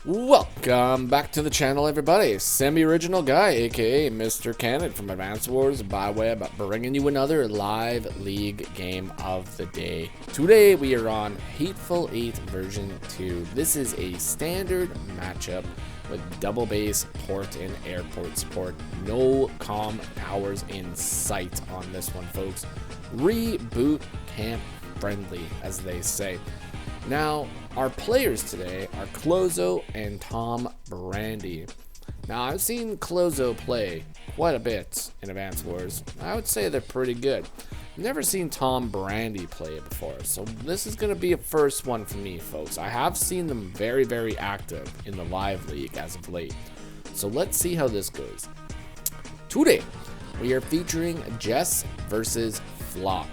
Welcome back to the channel, everybody. Semi-original guy, aka Mr. Cannon from Advance Wars by Web, bringing you another live league game of the day. Today we are on Hateful Eight version 2. This is a standard matchup with double base, port, and airport support. No comm towers in sight on this one, folks. Reboot camp friendly, as they say. Now, our players today are Klozo and tombrandy. Now, I've seen Klozo play quite a bit in Advance Wars. I would say they're pretty good. I've never seen tombrandy play it before, so this is going to be a first one for me, folks. I have seen them very, very active in the live league as of late. So let's see how this goes. Today, we are featuring Jess versus Flock.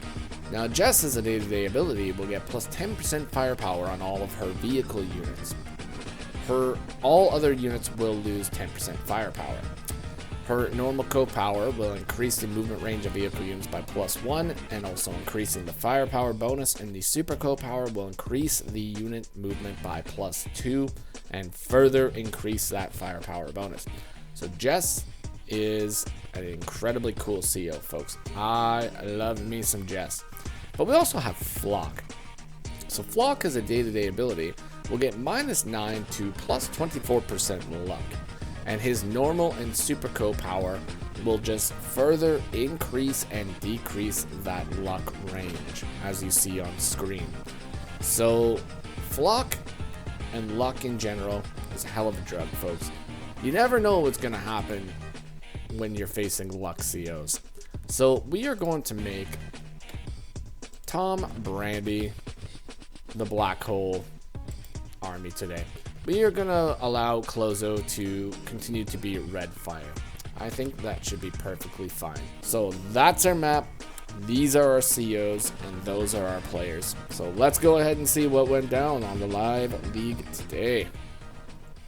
Now, Jess as a day-to-day ability will get plus 10% firepower on all of her vehicle units. All other units will lose 10% firepower. Her normal co-power will increase the movement range of vehicle units by +1, and also increasing the firepower bonus, and the super co-power will increase the unit movement by +2, and further increase that firepower bonus. So Jess is an incredibly cool CO, folks. I love me some Jess. But we also have Flock. So Flock as a day-to-day ability will get -9 to plus 24% luck. And his normal and super co-power will just further increase and decrease that luck range, as you see on screen. So Flock and luck in general is a hell of a drug, folks. You never know what's going to happen when you're facing luck COs. So we are going to make tombrandy the black hole army today. We are going to allow Klozo to continue to be red fire. I think that should be perfectly fine. So that's our map. These are our COs, and those are our players. So let's go ahead and see what went down on the live league today.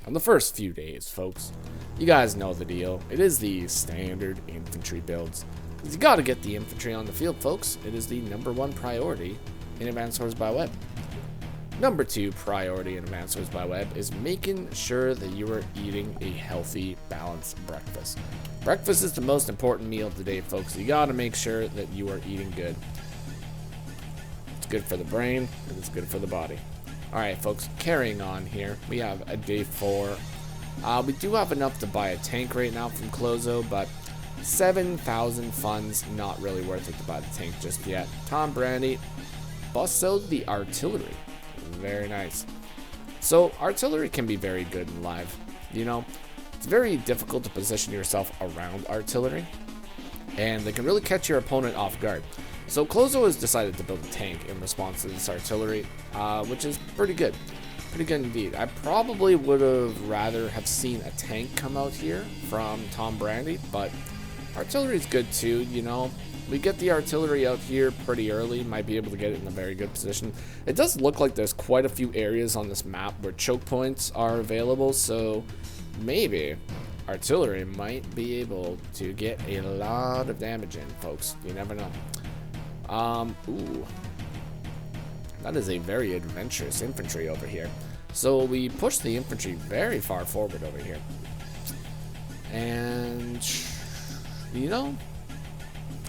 On the first few days, folks, you guys know the deal. It is the standard infantry builds. You got to get the infantry on the field, folks. It is the #1 priority in Advance Wars by Web. #2 priority in Advance Wars by Web is making sure that you are eating a healthy, balanced breakfast. Breakfast is the most important meal of the day, folks. You got to make sure that you are eating good. It's good for the brain, and it's good for the body. Alright, folks, carrying on here. We have a day 4. We do have enough to buy a tank right now from Klozo, but 7,000 funds, not really worth it to buy the tank just yet. tombrandy busts out the artillery. Very nice. So artillery can be very good in live. You know, it's very difficult to position yourself around artillery, and they can really catch your opponent off guard. So Klozo has decided to build a tank in response to this artillery, which is pretty good. Pretty good indeed. I probably would have rather have seen a tank come out here from tombrandy, but artillery is good too, you know. We get the artillery out here pretty early, might be able to get it in a very good position. It does look like there's quite a few areas on this map where choke points are available, so maybe artillery might be able to get a lot of damage in, folks. You never know. Ooh. That is a very adventurous infantry over here. So we push the infantry very far forward over here. And, you know,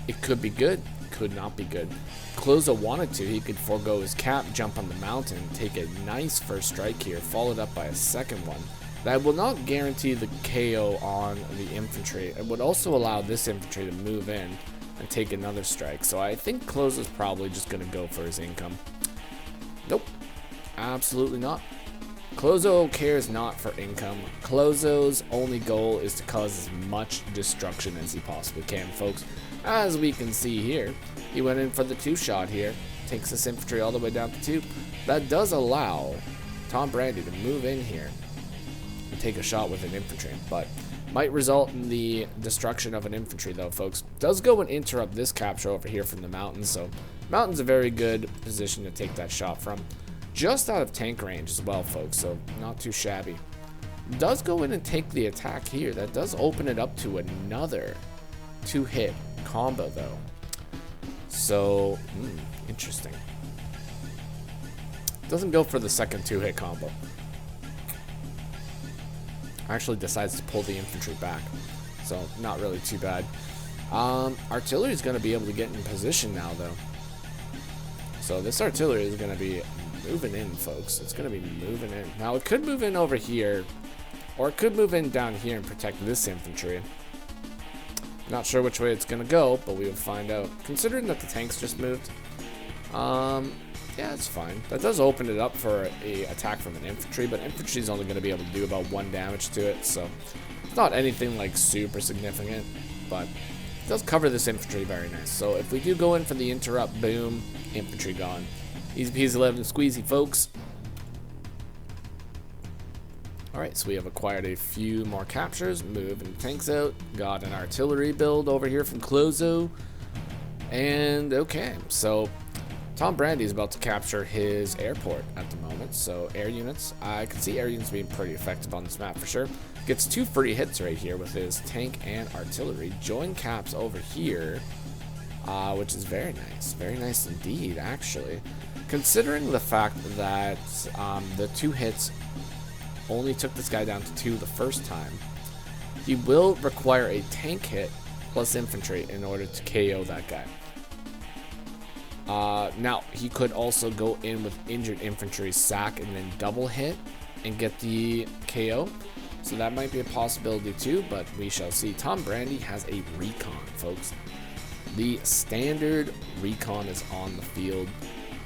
it could be good, could not be good. Klozo wanted to, he could forego his cap, jump on the mountain, take a nice first strike here, followed up by a second one. That will not guarantee the KO on the infantry. It would also allow this infantry to move in and take another strike. So I think Klozo's probably just going to go for his income. Nope, absolutely not. Klozo cares not for income. Klozo's only goal is to cause as much destruction as he possibly can, folks. As we can see here, he went in for the 2-shot here. Takes this infantry all the way down to 2. That does allow tombrandy to move in here and take a shot with an infantry, but might result in the destruction of an infantry though, folks. Does go and interrupt this capture over here from the mountains, so mountain's a very good position to take that shot from. Just out of tank range as well, folks, so not too shabby. Does go in and take the attack here. That does open it up to another 2-hit combo though. So, interesting. Doesn't go for the second 2-hit combo. Actually decides to pull the infantry back. So not really too bad. Artillery is going to be able to get in position now, though. So this artillery is going to be moving in, folks. It's going to be moving in. Now, it could move in over here, or it could move in down here and protect this infantry. Not sure which way it's going to go, but we will find out. Considering that the tanks just moved, yeah, it's fine. That does open it up for a attack from an infantry, but infantry is only going to be able to do about 1 damage to it, so it's not anything like super significant, but it does cover this infantry very nice. So if we do go in for the interrupt, boom, infantry gone. Easy peasy lemon squeezy, folks. Alright, so we have acquired a few more captures, moving tanks out, got an artillery build over here from Klozo, and okay, so tombrandy is about to capture his airport at the moment, so air units, I can see air units being pretty effective on this map for sure. Gets 2 free hits right here with his tank and artillery. Join caps over here, which is very nice indeed, actually. Considering the fact that the 2 hits only took this guy down to 2 the first time, he will require a tank hit plus infantry in order to KO that guy. Now, he could also go in with injured infantry, sack, and then double hit and get the KO. So that might be a possibility too, but we shall see. Tombrandy has a recon, folks. The standard recon is on the field.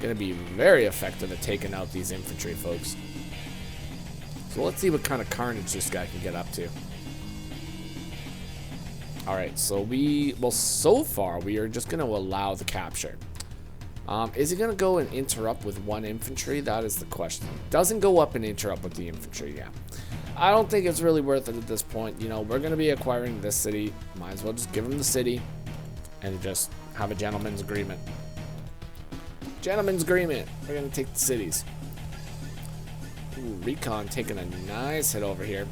Going to be very effective at taking out these infantry, folks. So let's see what kind of carnage this guy can get up to. Alright, so so far we are just going to allow the capture. Is he going to go and interrupt with 1 infantry? That is the question. Doesn't go up and interrupt with the infantry, yeah. I don't think it's really worth it at this point. You know, we're going to be acquiring this city. Might as well just give him the city and just have a gentleman's agreement. Gentleman's agreement. We're going to take the cities. Ooh, recon taking a nice hit over here.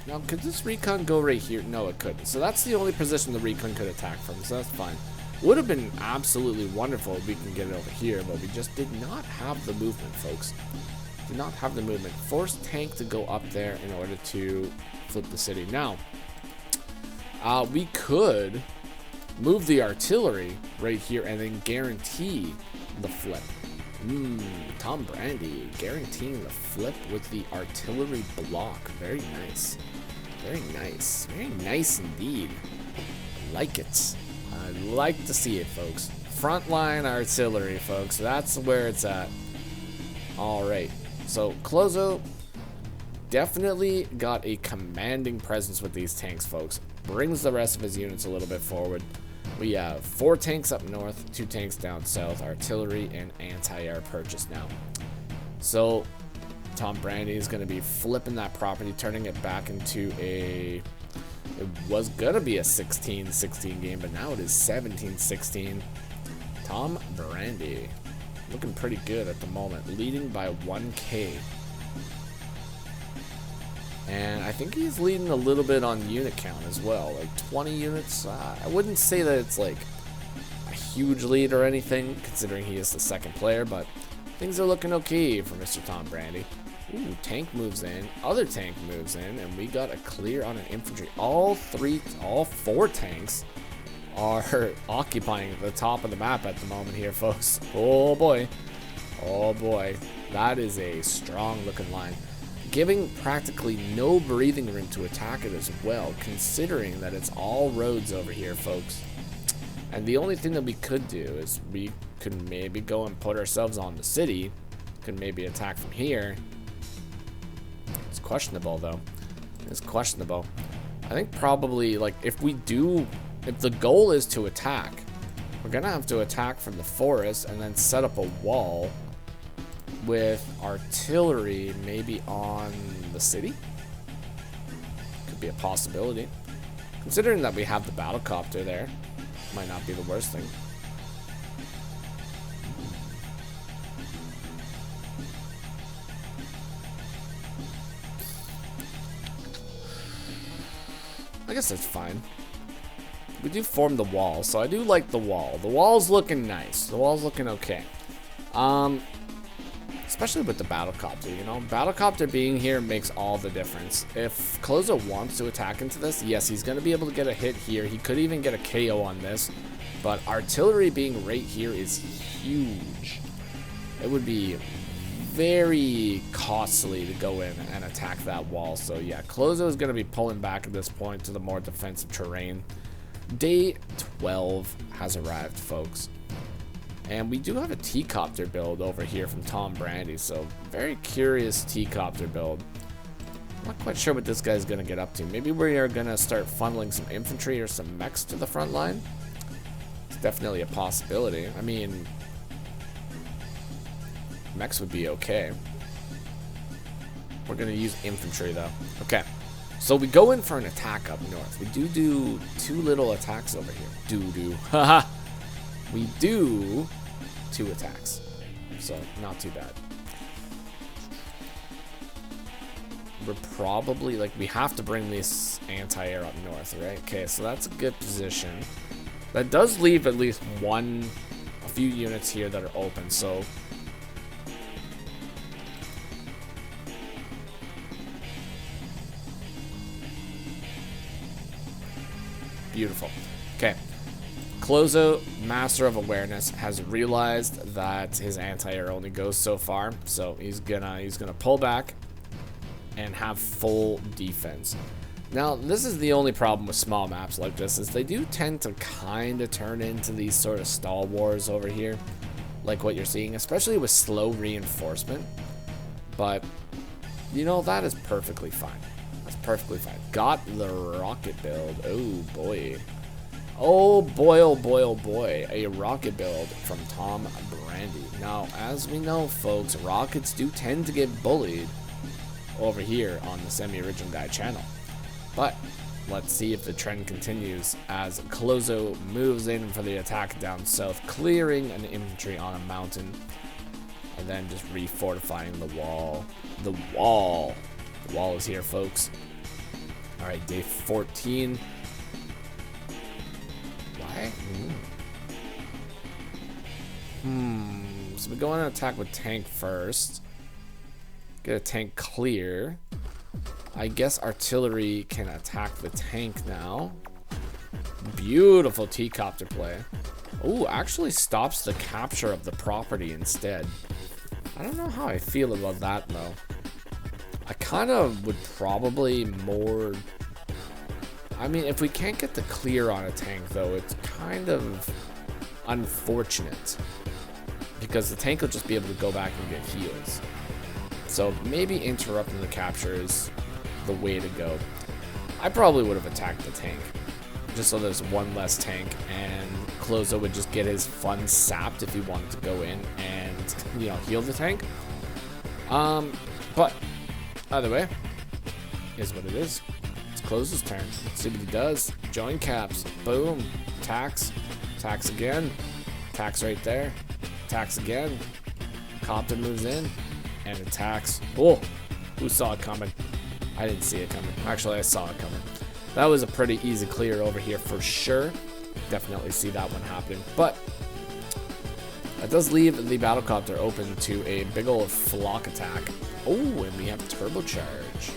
Now, could this recon go right here? No, it couldn't. So that's the only position the recon could attack from, so that's fine. Would have been absolutely wonderful if we can get it over here, but we just did not have the movement, folks. Did not have the movement. Forced tank to go up there in order to flip the city. Now, we could move the artillery right here and then guarantee the flip. Tombrandy guaranteeing the flip with the artillery block. Very nice. Very nice. Very nice indeed. I like it. I like to see it, folks. Frontline artillery, folks. That's where it's at. Alright. So, Klozo definitely got a commanding presence with these tanks, folks. Brings the rest of his units a little bit forward. We have 4 tanks up north, 2 tanks down south, artillery, and anti-air purchase now. So, Tombrandy is going to be flipping that property, turning it back into a... It was going to be a 16-16 game, but now it is 17-16. Tombrandy looking pretty good at the moment, leading by 1K. And I think he's leading a little bit on unit count as well, like 20 units. I wouldn't say that it's like a huge lead or anything, considering he is the 2nd player, but things are looking okay for Mr. Tombrandy. Ooh, tank moves in, other tank moves in, and we got a clear on an infantry. All 4 tanks are occupying the top of the map at the moment here, folks. Oh boy. Oh boy. That is a strong looking line. Giving practically no breathing room to attack it as well, considering that it's all roads over here, folks. And the only thing that we could do is we could maybe go and put ourselves on the city. Could maybe attack from here. It's questionable, though. It's questionable. I think probably, like, if the goal is to attack, we're gonna have to attack from the forest and then set up a wall with artillery maybe on the city. Could be a possibility. Considering that we have the battlecopter there, might not be the worst thing. I guess that's fine. We do form the wall, so I do like the wall. The wall's looking nice. The wall's looking okay. It's especially with the battlecopter, you know? Battlecopter being here makes all the difference. If Klozo wants to attack into this, yes, he's going to be able to get a hit here. He could even get a KO on this. But artillery being right here is huge. It would be very costly to go in and attack that wall. So yeah, Klozo is going to be pulling back at this point to the more defensive terrain. Day 12 has arrived, folks. And we do have a T-copter build over here from tombrandy. So very curious T-copter build. Not quite sure what this guy's going to get up to. Maybe we are going to start funneling some infantry or some mechs to the front line. It's definitely a possibility. I mean, mechs would be okay. We're going to use infantry, though. Okay. So we go in for an attack up north. We do 2 little attacks over here. Haha. We do 2 attacks. So, not too bad. We're probably, like, we have to bring this anti-air up north, right? Okay, so that's a good position. That does leave at least a few units here that are open, so... Beautiful. Okay. Klozo, Master of Awareness, has realized that his anti-air only goes so far, so he's gonna pull back and have full defense. Now, this is the only problem with small maps like this, is they do tend to kind of turn into these sort of stall wars over here, like what you're seeing, especially with slow reinforcement. But, you know, that is perfectly fine. That's perfectly fine. Got the rocket build. Oh, boy. Oh, boy, oh, boy, oh, boy. A rocket build from tombrandy. Now, as we know, folks, rockets do tend to get bullied over here on the Semi-Original Guy channel. But let's see if the trend continues as Klozo moves in for the attack down south, clearing an infantry on a mountain, and then just refortifying the wall. The wall is here, folks. All right, day 14. Why? So we go on an attack with tank first. Get a tank clear. I guess artillery can attack the tank now. Beautiful T-copter play. Oh, actually stops the capture of the property instead. I don't know how I feel about that, though. I kind of would probably more... I mean, if we can't get the clear on a tank, though, it's kind of unfortunate. Because the tank will just be able to go back and get heals. So maybe interrupting the capture is the way to go. I probably would have attacked the tank, just so there's one less tank, and Klozo would just get his funds sapped if he wanted to go in and, you know, heal the tank. But either way, is what it is. It's Klozo's turn. Let's see what he does. Join caps. Boom. Attacks. Attacks again. Attacks right there. Attacks again. Copter moves in and attacks. Oh, who saw it coming? I didn't see it coming. Actually, I saw it coming. That was a pretty easy clear over here for sure. Definitely see that one happening. But that does leave the battlecopter open to a big old flock attack. Oh, and we have turbocharge.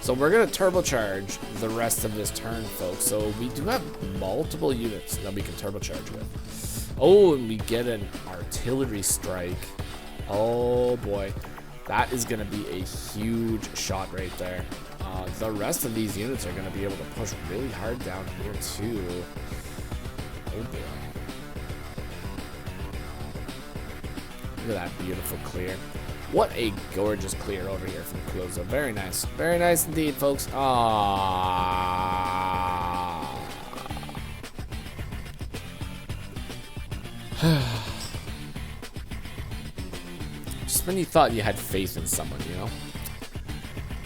So we're going to turbocharge the rest of this turn, folks. So we do have multiple units that we can turbocharge with. Oh, and we get an artillery strike. Oh, boy. That is going to be a huge shot right there. The rest of these units are going to be able to push really hard down here, too. Oh, boy. Look at that beautiful clear. What a gorgeous clear over here from Klozo. Very nice. Very nice indeed, folks. Ah. Just when you thought you had faith in someone, you know?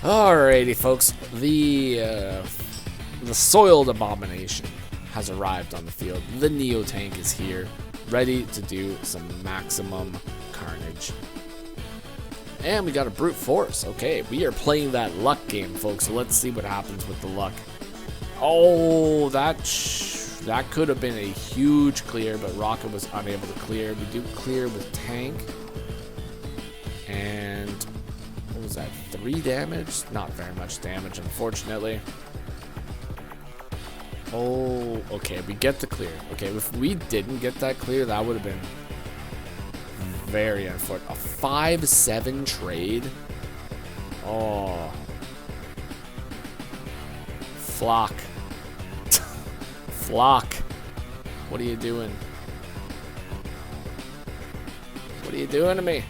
Alrighty, folks. The soiled abomination has arrived on the field. The Neo tank is here, ready to do some maximum carnage. And we got a brute force. Okay, we are playing that luck game, folks. So let's see what happens with the luck. Oh, that could have been a huge clear, but Rocket was unable to clear. We do clear with tank. And 3 damage. Not very much damage, unfortunately. Oh, okay, we get the clear. Okay, if we didn't get that clear, that would have been very unfortunate. A 5-7 trade. Oh. Flock. Flock. What are you doing? What are you doing to me?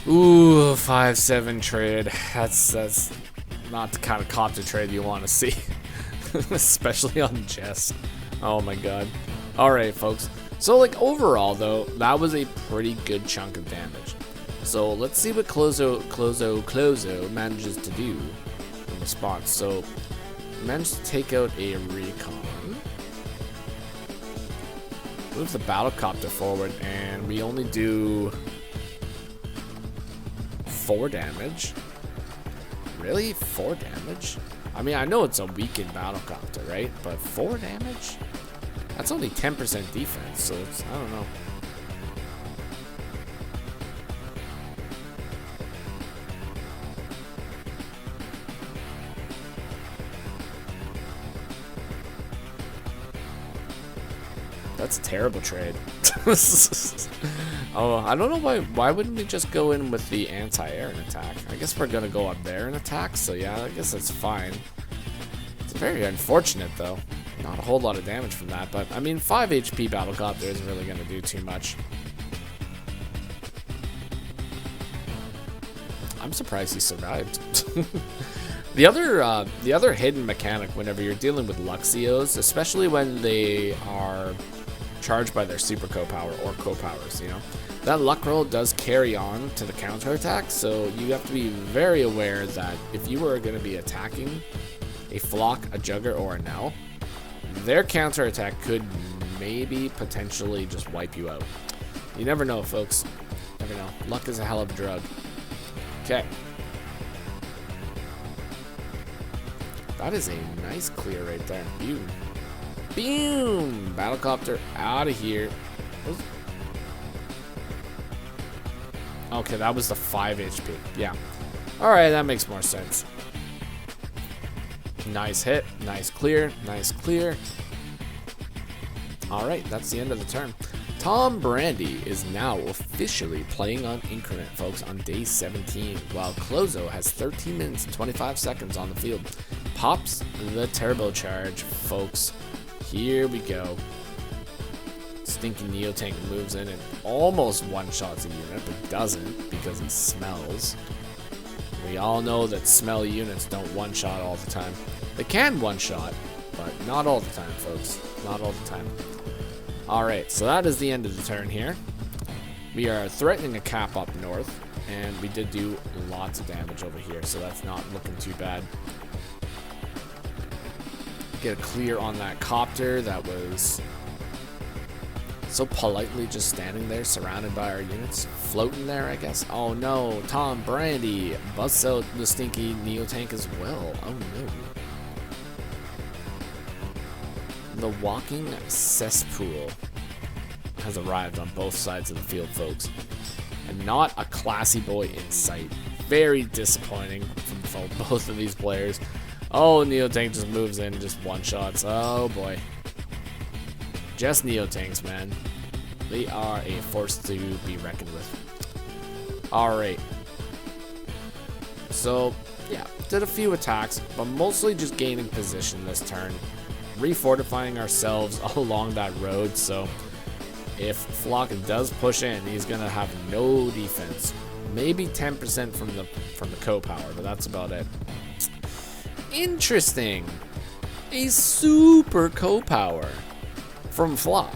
Ooh, 5-7 trade. That's not the kind of copter trade you want to see. Especially on Jess. Oh my god. Alright, folks. So, like, overall, though, that was a pretty good chunk of damage. So, let's see what Klozo manages to do in response. So, managed to take out a recon. Move the battlecopter forward, and we only do 4 damage. Really? 4 damage? I mean, I know it's a weakened battlecopter, right? But 4 damage? That's only 10% defense, so it's, I don't know. That's a terrible trade. Oh, I don't know why wouldn't we just go in with the anti-air and attack? I guess we're gonna go up there and attack, so yeah, I guess that's fine. It's very unfortunate though. Not a whole lot of damage from that, but I mean 5 HP battlecopter isn't really gonna do too much. I'm surprised he survived. The other hidden mechanic whenever you're dealing with Luxios, especially when they are charged by their super co-power or co-powers, you know, that luck roll does carry on to the counterattack, so you have to be very aware that if you are going to be attacking a Flock, a Jugger, or a Nell, their counterattack could maybe potentially just wipe you out. You never know, folks. Never know. Luck is a hell of a drug. Okay. That is a nice clear right there. Boom. Boom! Battlecopter out of here. Okay, that was the 5 HP. Yeah. Alright, that makes more sense. Nice hit. Nice clear. Nice clear. Alright, that's the end of the turn. Tombrandy is now officially playing on increment, folks, on day 17, while Klozo has 13 minutes and 25 seconds on the field. Pops the turbocharge, folks. Here we go. Stinky Neo Tank moves in and almost one-shots a unit, but doesn't because he smells. We all know that smelly units don't one-shot all the time. They can one-shot, but not all the time, folks. Not all the time. Alright, so that is the end of the turn here. We are threatening a cap up north, and we did do lots of damage over here, so that's not looking too bad. Get a clear on that copter that was so politely just standing there surrounded by our units, floating there, I guess. Oh no, Tombrandy busts out the stinky Neo Tank as well. Oh no. The walking cesspool has arrived on both sides of the field, folks, and not a classy boy in sight. Very disappointing from both of these players. Oh, Neo Tank just moves in and just one-shots. Oh, boy. Just Neo Tanks, man. They are a force to be reckoned with. Alright. So, yeah, did a few attacks, but mostly just gaining position this turn. Refortifying ourselves along that road, so if Flock does push in, he's going to have no defense. Maybe 10% from the co-power, but that's about it. Interesting. A super co-power from Flock.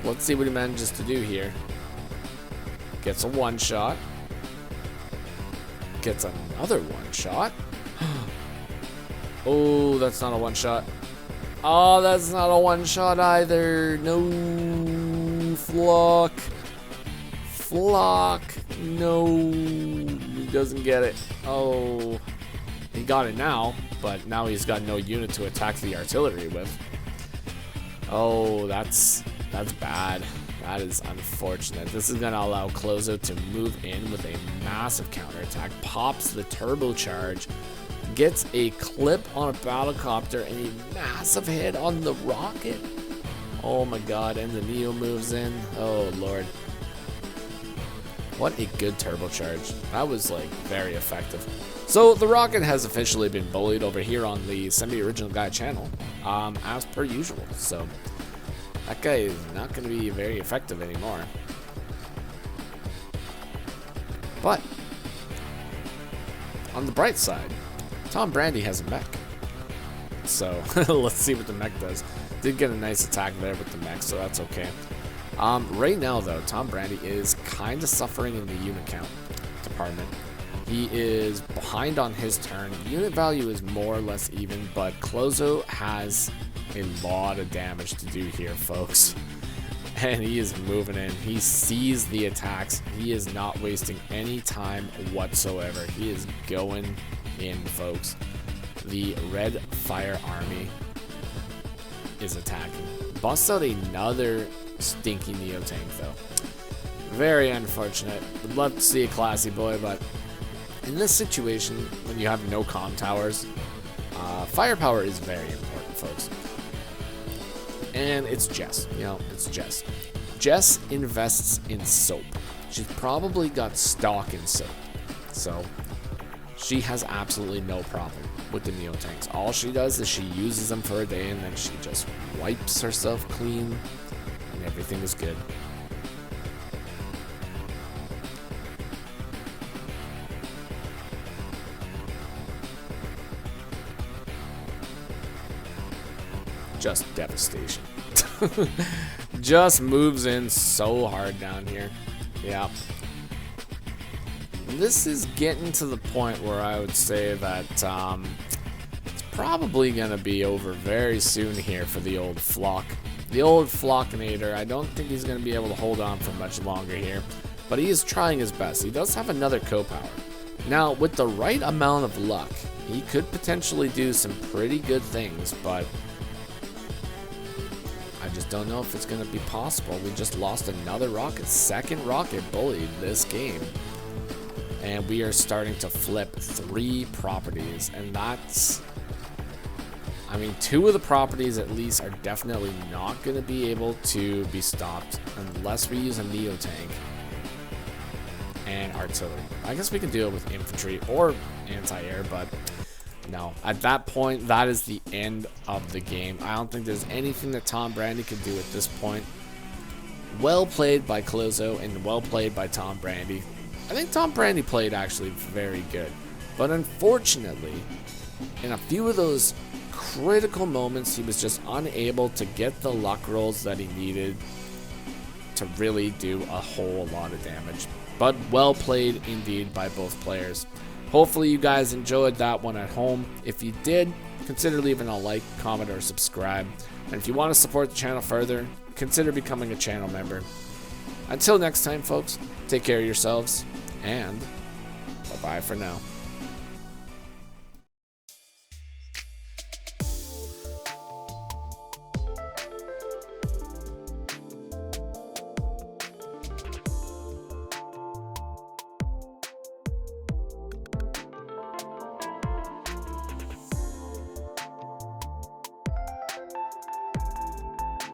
Let's see what he manages to do here. Gets a one-shot. Gets another one-shot. Oh, that's not a one-shot. Oh, that's not a one-shot either. No. Flock. Flock. No. He doesn't get it. Oh. He got it now, but now he's got no unit to attack the artillery with. Oh, that's bad. That is unfortunate. This is going to allow Klozo to move in with a massive counterattack, pops the turbocharge, gets a clip on a battlecopter, and a massive hit on the rocket. Oh my god, and the Neo moves in. Oh lord. What a good turbocharge. That was like very effective. So the rocket has officially been bullied over here on the Semi-Original Guy channel, as per usual. So that guy is not going to be very effective anymore. But on the bright side, Tombrandy has a mech. So let's see what the mech does. Did get a nice attack there with the mech, so that's okay. Right now, though, Tombrandy is kind of suffering in the unit count department. He is behind on his turn. Unit value is more or less even, but Klozo has a lot of damage to do here, folks. And he is moving in. He sees the attacks. He is not wasting any time whatsoever. He is going in, folks. The Red Fire Army is attacking. Busts out another stinky Neo tank, though. Very unfortunate. Would love to see a classy boy, but in this situation, when you have no comm towers, firepower is very important, folks. And it's Jess. You know, it's Jess. Jess invests in soap. She's probably got stock in soap. So she has absolutely no problem with the Neo tanks. All she does is she uses them for a day and then she just wipes herself clean and everything is good. Just devastation. Just moves in so hard down here. Yeah. This is getting to the point where I would say that it's probably going to be over very soon here for the old Flock. The old Flockinator, I don't think he's going to be able to hold on for much longer here, but he is trying his best. He does have another co-power. Now, with the right amount of luck, he could potentially do some pretty good things, but I just don't know if it's going to be possible. We just lost another rocket, second rocket bullied this game. And we are starting to flip 3 properties, and that's, I mean, 2 of the properties at least are definitely not going to be able to be stopped unless we use a Neo tank and artillery. I guess we can do it with infantry or anti-air, but no. At that point, that is the end of the game. I don't think there's anything that Tombrandy can do at this point. Well played by Klozo and well played by Tombrandy. I think Tombrandy played actually very good. But unfortunately, in a few of those critical moments, he was just unable to get the luck rolls that he needed to really do a whole lot of damage. But well played indeed by both players. Hopefully you guys enjoyed that one at home. If you did, consider leaving a like, comment, or subscribe. And if you want to support the channel further, consider becoming a channel member. Until next time, folks, take care of yourselves, and bye-bye for now.